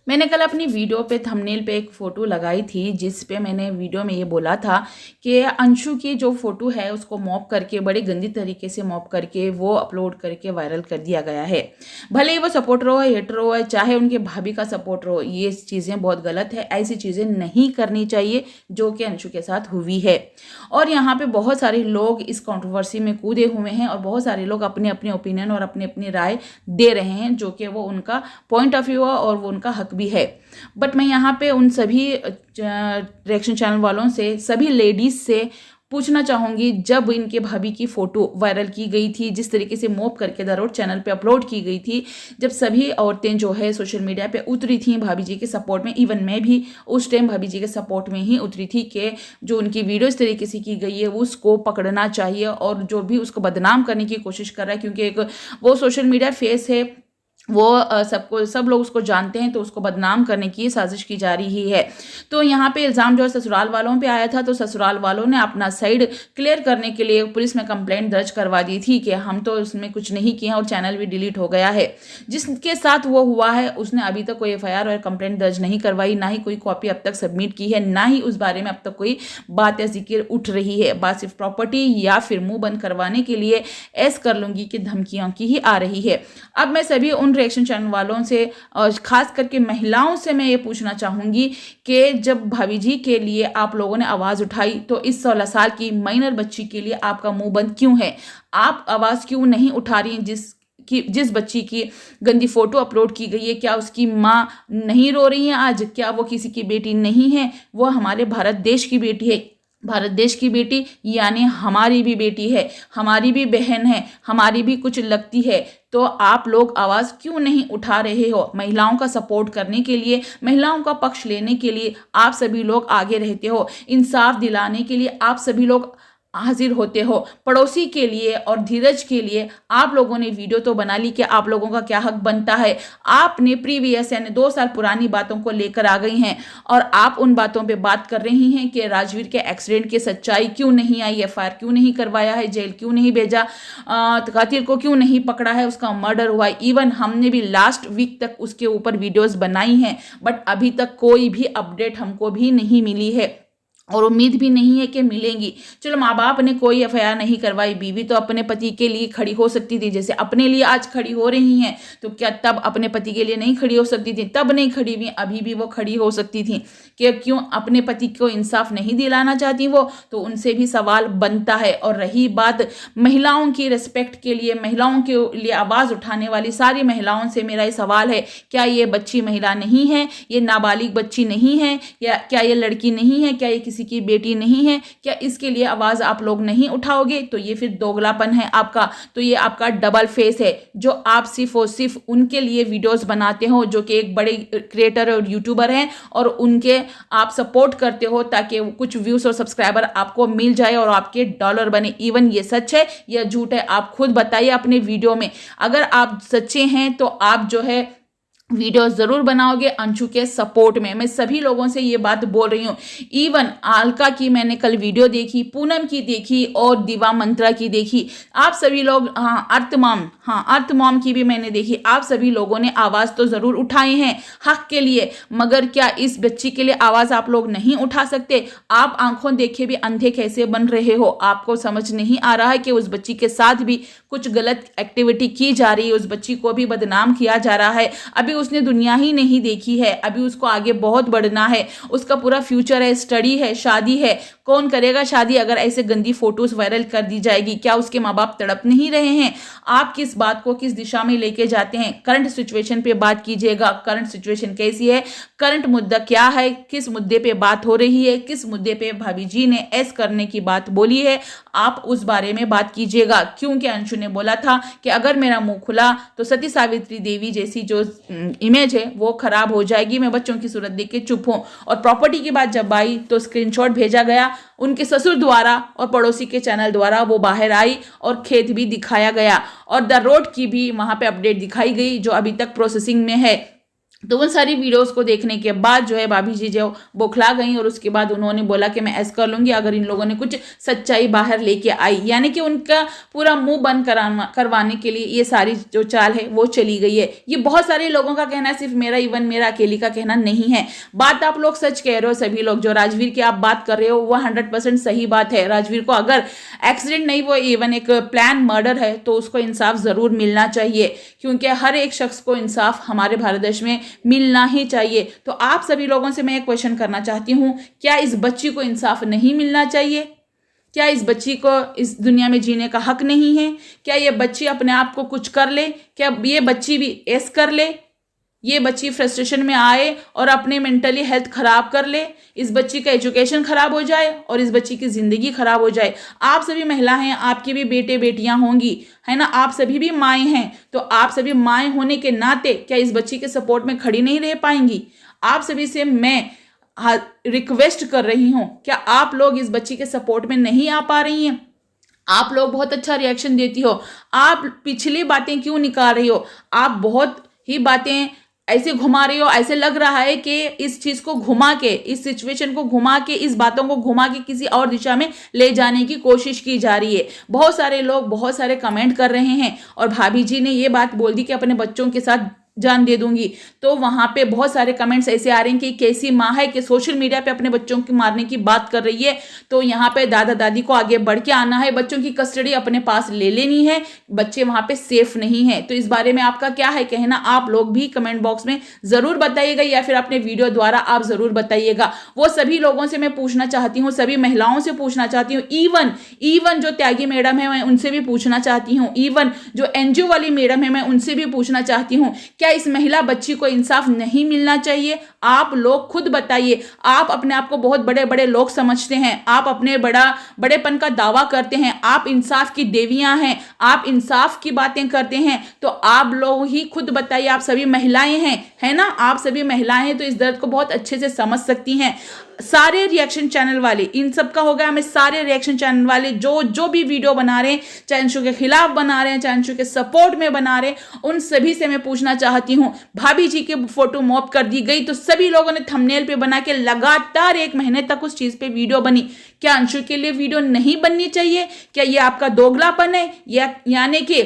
मैंने कल अपनी वीडियो पे थंबनेल पे एक फ़ोटो लगाई थी जिस पे मैंने वीडियो में ये बोला था कि अंशु की जो फ़ोटो है उसको मॉप करके बड़ी गंदी तरीके से मॉप करके वो अपलोड करके वायरल कर दिया गया है। भले ही वो सपोर्टर हो हेटर हो चाहे उनके भाभी का सपोर्टर हो, ये चीज़ें बहुत गलत है। ऐसी चीज़ें नहीं करनी चाहिए जो कि अंशु के साथ हुई है। और यहाँ पे बहुत सारे लोग इस कंट्रोवर्सी में कूदे हुए हैं और बहुत सारे लोग अपने अपने ओपिनियन और अपनी अपनी राय दे रहे हैं जो कि वो उनका पॉइंट ऑफ व्यू है और वो उनका हक भी है। बट मैं यहाँ पे उन सभी रिएक्शन चैनल वालों से, सभी लेडीज से पूछना चाहूँगी, जब इनके भाभी की फ़ोटो वायरल की गई थी, जिस तरीके से मोप करके द रोड चैनल पे अपलोड की गई थी, जब सभी औरतें जो है सोशल मीडिया पे उतरी थी भाभी जी के सपोर्ट में, इवन मैं भी उस टाइम भाभी जी के सपोर्ट में ही उतरी थी कि जो उनकी वीडियो इस तरीके से की गई है उसको पकड़ना चाहिए और जो भी उसको बदनाम करने की कोशिश कर रहा है, क्योंकि एक वो सोशल मीडिया फेस है, वो सब लोग उसको जानते हैं, तो उसको बदनाम करने की साजिश की जा रही है। तो यहाँ पे इल्ज़ाम जो है ससुराल वालों पे आया था, तो ससुराल वालों ने अपना साइड क्लियर करने के लिए पुलिस में कंप्लेंट दर्ज करवा दी थी कि हम तो उसमें कुछ नहीं किए हैं और चैनल भी डिलीट हो गया है। जिसके साथ वो हुआ है उसने अभी तक कोई एफआईआर और कंप्लेंट दर्ज नहीं करवाई, ना ही कोई कॉपी अब तक सबमिट की है, ना ही उस बारे में अब तक कोई बात या जिक्र उठ रही है। बात सिर्फ प्रॉपर्टी या फिर मुंह बंद करवाने के लिए ऐस कर लूंगी कि धमकियों की ही आ रही है। अब मैं सभी उन रिएक्शन चैनल वालों से और खास करके महिलाओं से मैं ये पूछना चाहूंगी कि जब भाभी जी के लिए आप लोगों ने आवाज उठाई तो इस 16 साल की माइनर बच्ची के लिए आपका मुंह बंद क्यों है? आप आवाज क्यों नहीं उठा रही हैं जिस बच्ची की गंदी फोटो अपलोड की गई है? क्या उसकी माँ नहीं रो रही है आज? क्या वो किसी की बेटी नहीं है? वो हमारे भारत देश की बेटी है। भारत देश की बेटी यानी हमारी भी बेटी है, हमारी भी बहन है, हमारी भी कुछ लगती है। तो आप लोग आवाज़ क्यों नहीं उठा रहे हो? महिलाओं का सपोर्ट करने के लिए, महिलाओं का पक्ष लेने के लिए आप सभी लोग आगे रहते हो, इंसाफ दिलाने के लिए आप सभी लोग हाजिर होते हो। पड़ोसी के लिए और धीरज के लिए आप लोगों ने वीडियो तो बना ली कि आप लोगों का क्या हक बनता है। आपने प्रीवियस यानी 2 साल पुरानी बातों को लेकर आ गई हैं और आप उन बातों पे बात कर रही हैं कि राजवीर के एक्सीडेंट की सच्चाई क्यों नहीं आई, एफआईआर क्यों नहीं करवाया है, जेल क्यों नहीं भेजा, कातिल को क्यों नहीं पकड़ा है, उसका मर्डर हुआ है। इवन हमने भी लास्ट वीक तक उसके ऊपर वीडियोस बनाई हैं, बट अभी तक कोई भी अपडेट हमको भी नहीं मिली है और उम्मीद भी नहीं है कि मिलेंगी। चलो, माँ बाप ने कोई एफआईआर नहीं करवाई, बीवी तो अपने पति के लिए खड़ी हो सकती थी, जैसे अपने लिए आज खड़ी हो रही हैं, तो क्या तब अपने पति के लिए नहीं खड़ी हो सकती थी? तब नहीं खड़ी हुई, अभी भी वो खड़ी हो सकती थी कि क्यों अपने पति को इंसाफ नहीं दिलाना चाहती वो? तो उनसे भी सवाल बनता है। और रही बात महिलाओं की रिस्पेक्ट के लिए, महिलाओं के लिए आवाज़ उठाने वाली सारी महिलाओं से मेरा ये सवाल है, क्या ये बच्ची महिला नहीं है? ये नाबालिग बच्ची नहीं है? या क्या ये लड़की नहीं है? क्या ये किसी की बेटी नहीं है? क्या इसके लिए आवाज आप लोग नहीं उठाओगे? तो ये फिर दोगलापन है आपका, तो ये आपका डबल फेस है जो आप सिर्फ और सिर्फ उनके लिए वीडियोस बनाते हो जो कि एक बड़े क्रिएटर और यूट्यूबर हैं और उनके आप सपोर्ट करते हो ताकि कुछ व्यूज और सब्सक्राइबर आपको मिल जाए और आपके डॉलर बने। इवन ये सच है या झूठ है आप खुद बताइए अपने वीडियो में। अगर आप सच्चे हैं तो आप जो है वीडियो जरूर बनाओगे अंशु के सपोर्ट में। मैं सभी लोगों से ये बात बोल रही हूँ। इवन आलका की मैंने कल वीडियो देखी, पूनम की देखी और दिवा मंत्रा की देखी। आप सभी लोग, अर्थ मॉम की भी मैंने देखी। आप सभी लोगों ने आवाज तो जरूर उठाए हैं हक के लिए, मगर क्या इस बच्ची के लिए आवाज आप लोग नहीं उठा सकते? आप आंखों देखे भी अंधे कैसे बन रहे हो? आपको समझ नहीं आ रहा है कि उस बच्ची के साथ भी कुछ गलत एक्टिविटी की जा रही है, उस बच्ची को भी बदनाम किया जा रहा है। अभी उसने दुनिया ही नहीं देखी है, अभी उसको आगे बहुत बढ़ना है, उसका पूरा फ्यूचर है, स्टडी है, शादी है। कौन करेगा शादी अगर ऐसे गंदी फोटोज वायरल कर दी जाएगी? क्या उसके माँ बाप तड़प नहीं रहे हैं? आप किस बात को किस दिशा में लेके जाते हैं? करंट सिचुएशन पे बात कीजिएगा। करंट सिचुएशन कैसी है, करंट मुद्दा क्या है, किस मुद्दे पे बात हो रही है, किस मुद्दे पे भाभी जी ने ऐस करने की बात बोली है, आप उस बारे में बात कीजिएगा। क्योंकि अंशु ने बोला था कि अगर मेरा मुंह खुला तो सती सावित्री देवी जैसी जो इमेज है वो खराब हो जाएगी, मैं बच्चों की सूरत देख के चुप हूं। और प्रॉपर्टी की बात जब आई तो स्क्रीनशॉट भेजा गया उनके ससुर द्वारा और पड़ोसी के चैनल द्वारा, वो बाहर आई और खेत भी दिखाया गया और द रोड की भी वहां पे अपडेट दिखाई गई जो अभी तक प्रोसेसिंग में है। तो उन सारी वीडियोस को देखने के बाद जो है भाभी जी जो बौखला गई और उसके बाद उन्होंने बोला कि मैं ऐसा कर लूंगी अगर इन लोगों ने कुछ सच्चाई बाहर लेके आई, यानी कि उनका पूरा मुंह बंद करवाने के लिए ये सारी जो चाल है वो चली गई है। ये बहुत सारे लोगों का कहना है, सिर्फ मेरा इवन मेरा अकेली का कहना नहीं है। बात आप लोग सच कह रहे हो, सभी लोग जो राजवीर की आप बात कर रहे हो वो 100% सही बात है। राजवीर को अगर एक्सीडेंट नहीं, वो इवन एक प्लान मर्डर है, तो उसको इंसाफ जरूर मिलना चाहिए, क्योंकि हर एक शख्स को इंसाफ हमारे भारत देश में मिलना ही चाहिए। तो आप सभी लोगों से मैं एक क्वेश्चन करना चाहती हूं, क्या इस बच्ची को इंसाफ नहीं मिलना चाहिए? क्या इस बच्ची को इस दुनिया में जीने का हक नहीं है? क्या ये बच्ची अपने आप को कुछ कर ले? क्या ये बच्ची भी ऐस कर ले? ये बच्ची फ्रस्ट्रेशन में आए और अपने मेंटली हेल्थ खराब कर ले, इस बच्ची का एजुकेशन खराब हो जाए और इस बच्ची की जिंदगी खराब हो जाए। आप सभी महिला हैं, आपके भी बेटे बेटियां होंगी, है ना, आप सभी भी माएँ हैं, तो आप सभी माएँ होने के नाते क्या इस बच्ची के सपोर्ट में खड़ी नहीं रह पाएंगी? आप सभी से मैं रिक्वेस्ट कर रही हूं, क्या आप लोग इस बच्ची के सपोर्ट में नहीं आ पा रही हैं? आप लोग बहुत अच्छा रिएक्शन देती हो, आप पिछली बातें क्यों निकाल रही हो? आप बहुत ही बातें ऐसे घुमा रही हो, ऐसे लग रहा है कि इस चीज को घुमा के, इस सिचुएशन को घुमा के, इस बातों को घुमा के किसी और दिशा में ले जाने की कोशिश की जा रही है। बहुत सारे लोग बहुत सारे कमेंट कर रहे हैं और भाभी जी ने ये बात बोल दी कि अपने बच्चों के साथ जान दे दूंगी, तो वहां पे बहुत सारे कमेंट्स ऐसे आ रहे हैं कि कैसी माँ है कि सोशल मीडिया पे अपने बच्चों को मारने की बात कर रही है। तो यहाँ पे दादा दादी को आगे बढ़ के आना है, बच्चों की कस्टडी अपने पास ले लेनी है, बच्चे वहां पे सेफ नहीं है। तो इस बारे में आपका क्या है कहना, आप लोग भी कमेंट बॉक्स में जरूर बताइएगा या फिर अपने वीडियो द्वारा आप जरूर बताइएगा। वो सभी लोगों से मैं पूछना चाहती हूँ, सभी महिलाओं से पूछना चाहती हूँ, इवन जो त्यागी मैडम है मैं उनसे भी पूछना चाहती हूँ, इवन जो एनजीओ वाली मैडम है मैं उनसे भी पूछना चाहती हूँ, क्या इस महिला बच्ची को इंसाफ नहीं मिलना चाहिए? आप लोग खुद बताइए। आप अपने आप को बहुत बड़े बड़े लोग समझते हैं, आप अपने बड़ेपन का दावा करते हैं, आप इंसाफ की देवियां हैं, आप इंसाफ की बातें करते हैं, तो आप लोग ही खुद बताइए। आप सभी महिलाएं हैं, है ना, आप सभी महिलाएं हैं तो इस दर्द को बहुत अच्छे से समझ सकती हैं। सारे रिएक्शन चैनल वाले, इन सब का हो गया, हमें सारे रिएक्शन चैनल वाले जो भी वीडियो बना रहे हैं, चाहे अंशु के खिलाफ बना रहे हैं, चाहे अंशु के सपोर्ट में बना रहे हैं, उन सभी से मैं पूछना चाहती हूँ, भाभी जी की फोटो मॉप कर दी गई तो सभी लोगों ने थंबनेल पे बना के लगातार 1 महीने तक उस चीज पे वीडियो बनी। क्या अंशु के लिए वीडियो नहीं बननी चाहिए? क्या ये आपका दोगलापन है, या यानी कि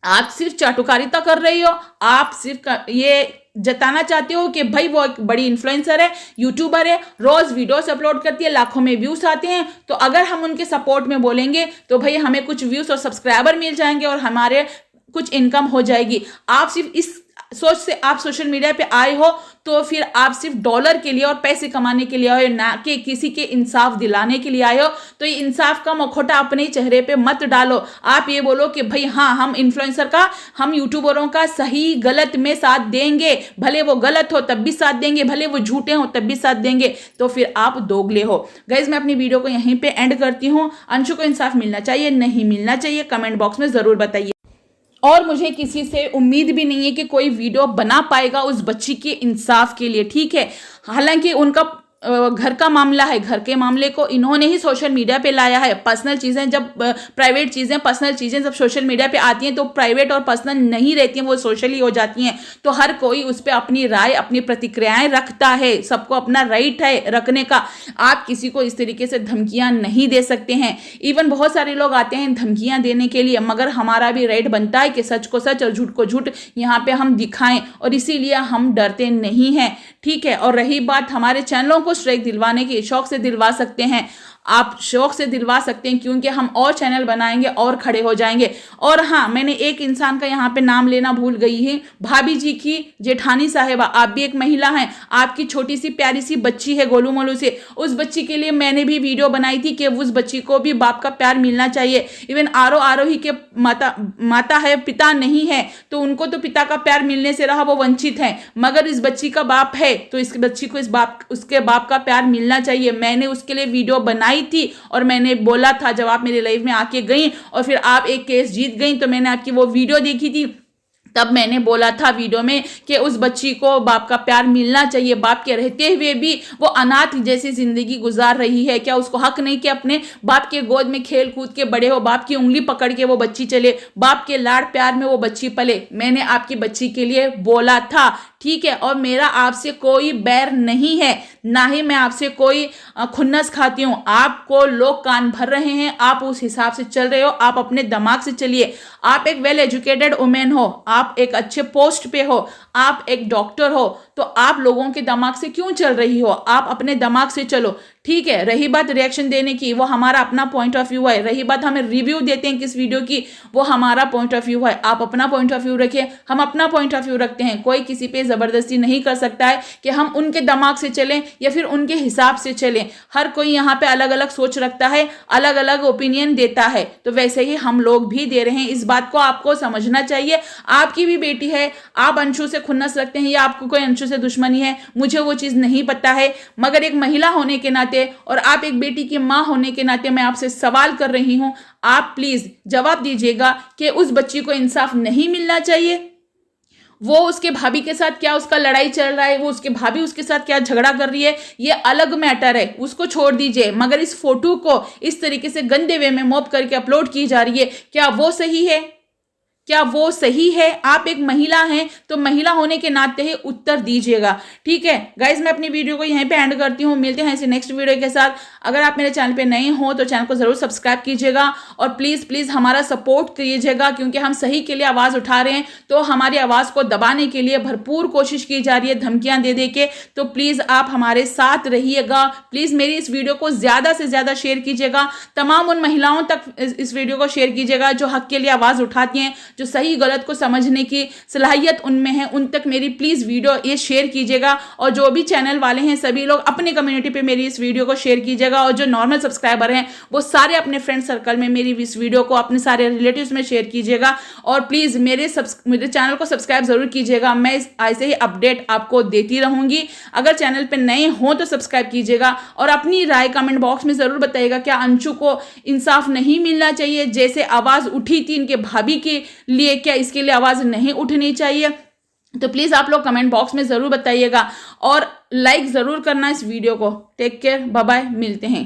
आप सिर्फ चाटुकारिता कर रही हो? आप सिर्फ ये जताना चाहते हो कि भाई वो एक बड़ी इन्फ्लुएंसर है, यूट्यूबर है, रोज वीडियोस अपलोड करती है, लाखों में व्यूज आते हैं, तो अगर हम उनके सपोर्ट में बोलेंगे तो भाई हमें कुछ व्यूज और सब्सक्राइबर मिल जाएंगे और हमारे कुछ इनकम हो जाएगी। आप सिर्फ इस सोच से आप सोशल मीडिया पे आए हो तो फिर आप सिर्फ डॉलर के लिए और पैसे कमाने के लिए आए हो, ना कि किसी के इंसाफ दिलाने के लिए आए हो। तो ये इंसाफ का मखौटा अपने चेहरे पे मत डालो। आप ये बोलो कि भाई हाँ, हम इन्फ्लुएंसर का, हम यूट्यूबरों का सही गलत में साथ देंगे, भले वो गलत हो तब भी साथ देंगे, भले वो झूठे हो तब भी साथ देंगे, तो फिर आप दोगले हो। गाइज मैं अपनी वीडियो को यहीं पे एंड करती हूँ। अंशु को इंसाफ मिलना चाहिए, नहीं मिलना चाहिए, कमेंट बॉक्स में जरूर बताइए। और मुझे किसी से उम्मीद भी नहीं है कि कोई वीडियो बना पाएगा उस बच्ची के इंसाफ के लिए, ठीक है। हालांकि उनका घर का मामला है, घर के मामले को इन्होंने ही सोशल मीडिया पे लाया है। पर्सनल चीज़ें जब प्राइवेट चीज़ें, पर्सनल चीज़ें जब सोशल मीडिया पे आती हैं तो प्राइवेट और पर्सनल नहीं रहती हैं, वो सोशल ही हो जाती हैं। तो हर कोई उस पर अपनी राय, अपनी प्रतिक्रियाएं रखता है, सबको अपना राइट है रखने का। आप किसी को इस तरीके से धमकियां नहीं दे सकते हैं। इवन बहुत सारे लोग आते हैं धमकियां देने के लिए, मगर हमारा भी राइट बनता है कि सच को सच और झूठ को झूठ यहाँ पे हम दिखाएं, और इसीलिए हम डरते नहीं हैं, ठीक है। और रही बात हमारे चैनलों को स्ट्राइक दिलवाने की, शौक से दिलवा सकते हैं, आप शौक से दिलवा सकते हैं, क्योंकि हम और चैनल बनाएंगे और खड़े हो जाएंगे। और हाँ, मैंने एक इंसान का यहाँ पे नाम लेना भूल गई है, भाभी जी की जेठानी साहिबा। आप भी एक महिला हैं, आपकी छोटी सी प्यारी सी बच्ची है गोलू मोलू से, उस बच्ची के लिए मैंने भी वीडियो बनाई थी कि उस बच्ची को भी बाप का प्यार मिलना चाहिए। इवन आरोही के माता है, पिता नहीं है, तो उनको तो पिता का प्यार मिलने से रहा, वो वंचित है, मगर इस बच्ची का बाप है तो इस बच्ची को उसके बाप का प्यार मिलना चाहिए। मैंने उसके लिए वीडियो बनाई थी और मैंने बोला था, जब आप मेरे लाइव में आके गई और फिर आप एक केस जीत गई, तो मैंने आपकी वो वीडियो देखी थी, तब मैंने बोला था वीडियो में कि उस बच्ची को बाप का प्यार मिलना चाहिए। बाप के रहते हुए भी वो अनाथ जैसी जिंदगी गुजार रही है, क्या उसको हक नहीं कि अपने बाप के गोद में खेल कूद के बड़े हो, बाप की उंगली पकड़ के वो बच्ची चले, बाप के लाड़ प्यार में वो बच्ची पले। मैंने आपकी बच्ची के लिए बोला था, ठीक है। और मेरा आपसे कोई बैर नहीं है, ना ही मैं आपसे कोई खुन्नस खाती हूँ। आपको लोग कान भर रहे हैं, आप उस हिसाब से चल रहे हो, आप अपने दिमाग से चलिए। आप एक वेल एजुकेटेड वुमेन हो, आप एक अच्छे पोस्ट पे हो, आप एक डॉक्टर हो, तो आप लोगों के दिमाग से क्यों चल रही हो? आप अपने दिमाग से चलो, ठीक है। रही बात रिएक्शन देने की, वो हमारा अपना पॉइंट ऑफ व्यू है। रही बात हमें रिव्यू देते हैं किस वीडियो की, वो हमारा पॉइंट ऑफ व्यू है। आप अपना पॉइंट ऑफ व्यू रखिए, हम अपना पॉइंट ऑफ व्यू रखते हैं। कोई किसी पे जबरदस्ती नहीं कर सकता है कि हम उनके दिमाग से चलें या फिर उनके हिसाब से चलें। हर कोई यहाँ पे अलग अलग सोच रखता है, अलग अलग ओपिनियन देता है, तो वैसे ही हम लोग भी दे रहे हैं। इस बात को आपको समझना चाहिए। आपकी भी बेटी है, आप अंशु से खुन्नस रखते हैं या आपको कोई अंशु से दुश्मनी है, मुझे वो चीज नहीं पता है, मगर एक महिला होने के नाते और आप एक बेटी की मां होने के नाते मैं आपसे सवाल कर रही हूं, आप प्लीज जवाब दीजिएगा कि उस बच्ची को इंसाफ नहीं मिलना चाहिए? वो उसके भाभी के साथ क्या उसका लड़ाई चल रहा है, वो उसके भाभी उसके साथ क्या झगड़ा कर रही है, ये अलग मैटर है, उसको छोड़ दीजिए। मगर इस फोटो को इस तरीके से गंदे वे में मॉप करके अपलोड की जा रही है, क्या वो सही है? क्या वो सही है? आप एक महिला हैं तो महिला होने के नाते ही उत्तर दीजिएगा, ठीक है। गाइज मैं अपनी वीडियो को यहीं पे एंड करती हूँ, मिलते हैं ऐसे नेक्स्ट वीडियो के साथ। अगर आप मेरे चैनल पे नए हो तो चैनल को जरूर सब्सक्राइब कीजिएगा और प्लीज प्लीज हमारा सपोर्ट कीजिएगा, क्योंकि हम सही के लिए आवाज उठा रहे हैं, तो हमारी आवाज को दबाने के लिए भरपूर कोशिश की जा रही है, धमकियां दे दे के। तो प्लीज आप हमारे साथ रहिएगा, प्लीज मेरी इस वीडियो को ज्यादा से ज्यादा शेयर कीजिएगा, तमाम उन महिलाओं तक इस वीडियो को शेयर कीजिएगा जो हक के लिए आवाज उठाती हैं, जो सही गलत को समझने की सलाहियत उनमें है, उन तक मेरी प्लीज वीडियो ये शेयर कीजिएगा। और जो भी चैनल वाले हैं सभी लोग अपने कम्युनिटी पे मेरी इस वीडियो को शेयर कीजिएगा, और जो नॉर्मल सब्सक्राइबर हैं वो सारे अपने फ्रेंड सर्कल में मेरी इस वीडियो को अपने सारे रिलेटिव्स में शेयर कीजिएगा। और प्लीज मेरे चैनल को सब्सक्राइब जरूर कीजिएगा, मैं ऐसे ही अपडेट आपको देती रहूंगी। अगर चैनल पे नए हो तो सब्सक्राइब कीजिएगा और अपनी राय कमेंट बॉक्स में जरूर बताइएगा, क्या अंशु को इंसाफ नहीं मिलना चाहिए? जैसे आवाज उठी थी इनके भाभी के लिए, क्या इसके लिए आवाज नहीं उठनी चाहिए? तो प्लीज आप लोग कमेंट बॉक्स में जरूर बताइएगा और लाइक जरूर करना इस वीडियो को। टेक केयर, बाय बाय, मिलते हैं।